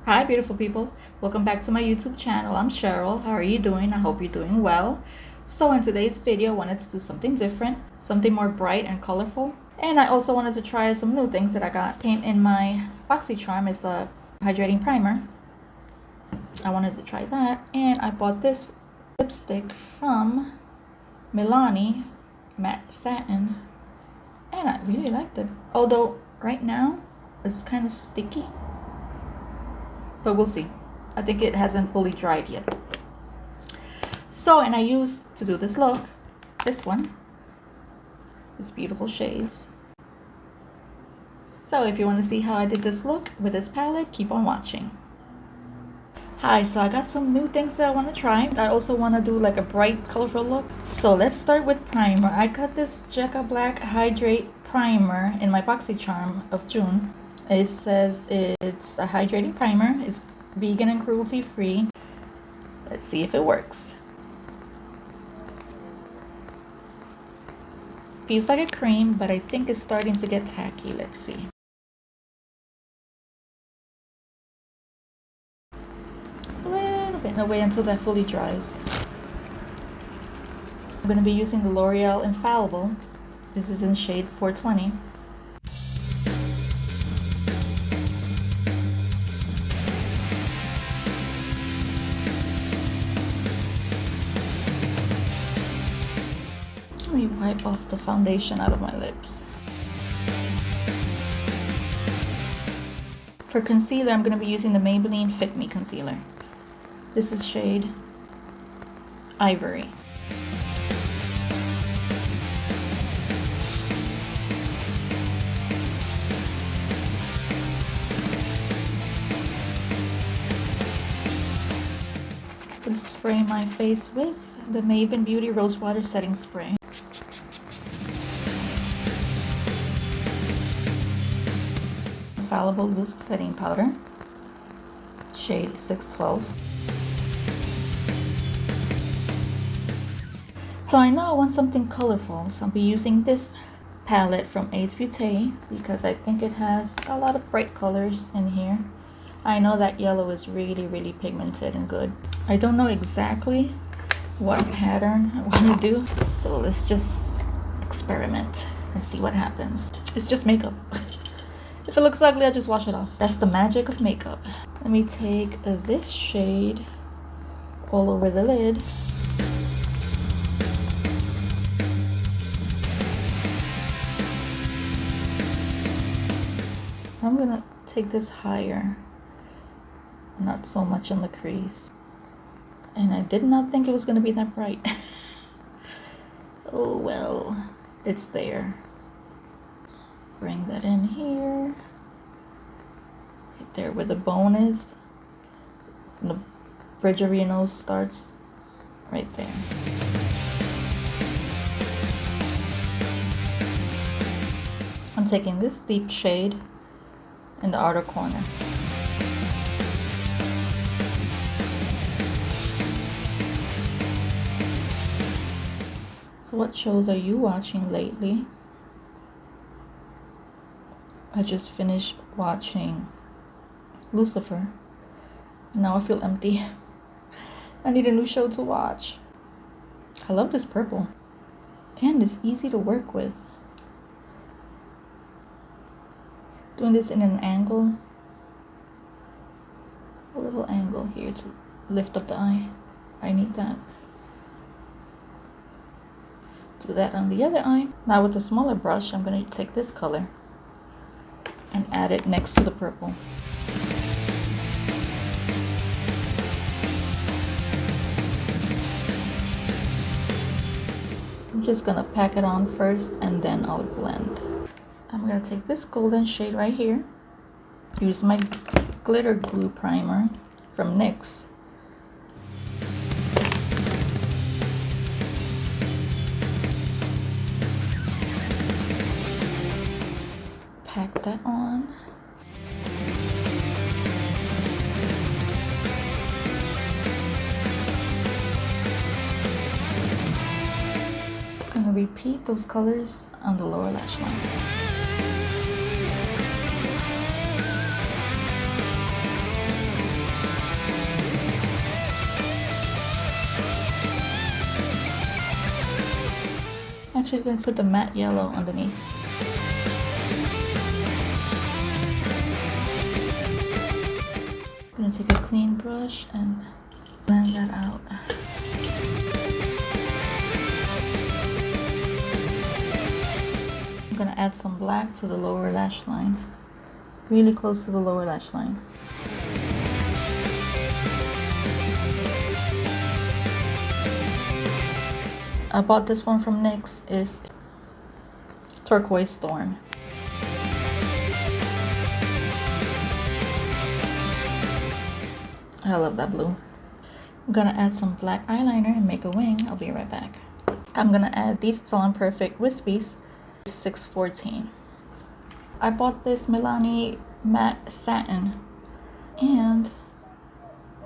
Hi beautiful people, welcome back to my YouTube channel. I'm Cheryl. How are you doing? I hope you're doing well. So in today's video I wanted to do something different, something more bright and colorful, and I also wanted to try some new things that I got. Came in my BoxyCharm. It's a hydrating primer. I wanted to try that, and I bought this lipstick from Milani Matte Satin, and I really liked it, although right now it's kind of sticky, but we'll see. I think it hasn't fully dried yet. So, and I used to do this look, this one, it's beautiful shades. So if you want to see how I did this look with this palette, keep on watching. Hi, so I got some new things that I want to try. I also want to do like a bright, colorful look. So let's start with primer. I got this Jekka Black Hydrate Primer in my BoxyCharm of June. It says it's a hydrating primer. It's vegan and cruelty free. Let's see if it works. Feels like a cream, but I think it's starting to get tacky. Let's see. A little bit. No, wait until that fully dries. I'm going to be using the L'Oreal Infallible. This is in shade 420. Let me wipe off the foundation out of my lips. For concealer, I'm going to be using the Maybelline Fit Me concealer. This is shade Ivory. I'm going to spray my face with the Maybelline Beauty Rose Water Setting Spray. Infallible Loose Setting Powder, shade 612. So I know I want something colorful, so I'll be using this palette from Ace Beauté because I think it has a lot of bright colors in here. I know that yellow is really pigmented and good. I don't know exactly what pattern I want to do, so let's just experiment and see what happens. It's just makeup. If it looks ugly, I'll just wash it off. That's the magic of makeup. Let me take this shade all over the lid. I'm gonna take this higher, not so much in the crease. And I did not think it was gonna be that bright. Oh well, it's there. Bring that in here, right there where the bone is, and the bridge of your nose starts, right there. I'm taking this deep shade in the outer corner. So what shows are you watching lately? I just finished watching Lucifer. Now I feel empty. I need a new show to watch. I love this purple. And it's easy to work with. Doing this in an angle. A little angle here to lift up the eye. I need that. Do that on the other eye. Now with a smaller brush, I'm going to take this color and add it next to the purple. I'm just gonna pack it on first and then I'll blend. I'm gonna take this golden shade right here, use my glitter glue primer from NYX. Pack that on. I'm gonna repeat those colors on the lower lash line. actually going to put the matte yellow underneath. I'm going to take a clean brush and blend that out. I'm going to add some black to the lower lash line, really close to the lower lash line. I bought this one from NYX. It's Turquoise Storm. I love that blue. I'm gonna add some black eyeliner and make a wing. I'll be right back. I'm gonna add these Salon Perfect Wispies, 614. I bought this Milani matte satin and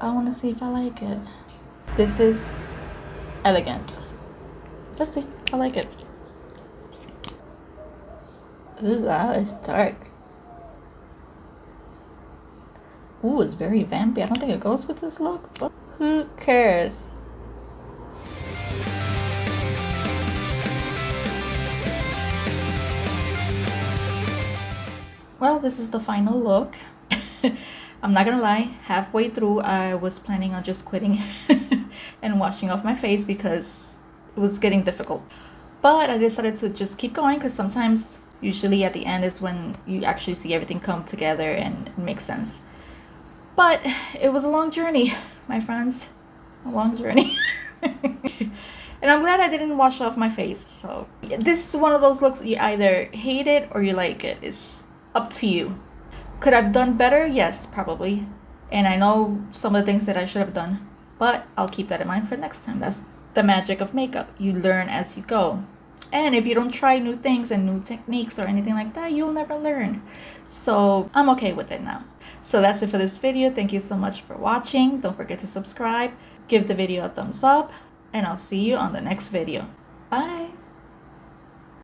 I want to see if I like it. This is elegant. Let's see. I like it. Ooh, wow, it's dark. Ooh, it's very vampy. I don't think it goes with this look, but who cares? Well, this is the final look. I'm not gonna lie, halfway through I was planning on just quitting and washing off my face because it was getting difficult. But I decided to just keep going because sometimes, usually at the end is when you actually see everything come together and it makes sense. But it was a long journey, my friends, a long journey. And I'm glad I didn't wash off my face. So this is one of those looks you either hate it or you like it. It's up to you. Could I've done better? Yes, probably. And I know some of the things that I should have done, but I'll keep that in mind for next time. That's the magic of makeup. You learn as you go. And if you don't try new things and new techniques or anything like that, you'll never learn. So I'm okay with it now. So that's it for this video. Thank you so much for watching. Don't forget to subscribe, give the video a thumbs up, and I'll see you on the next video. Bye.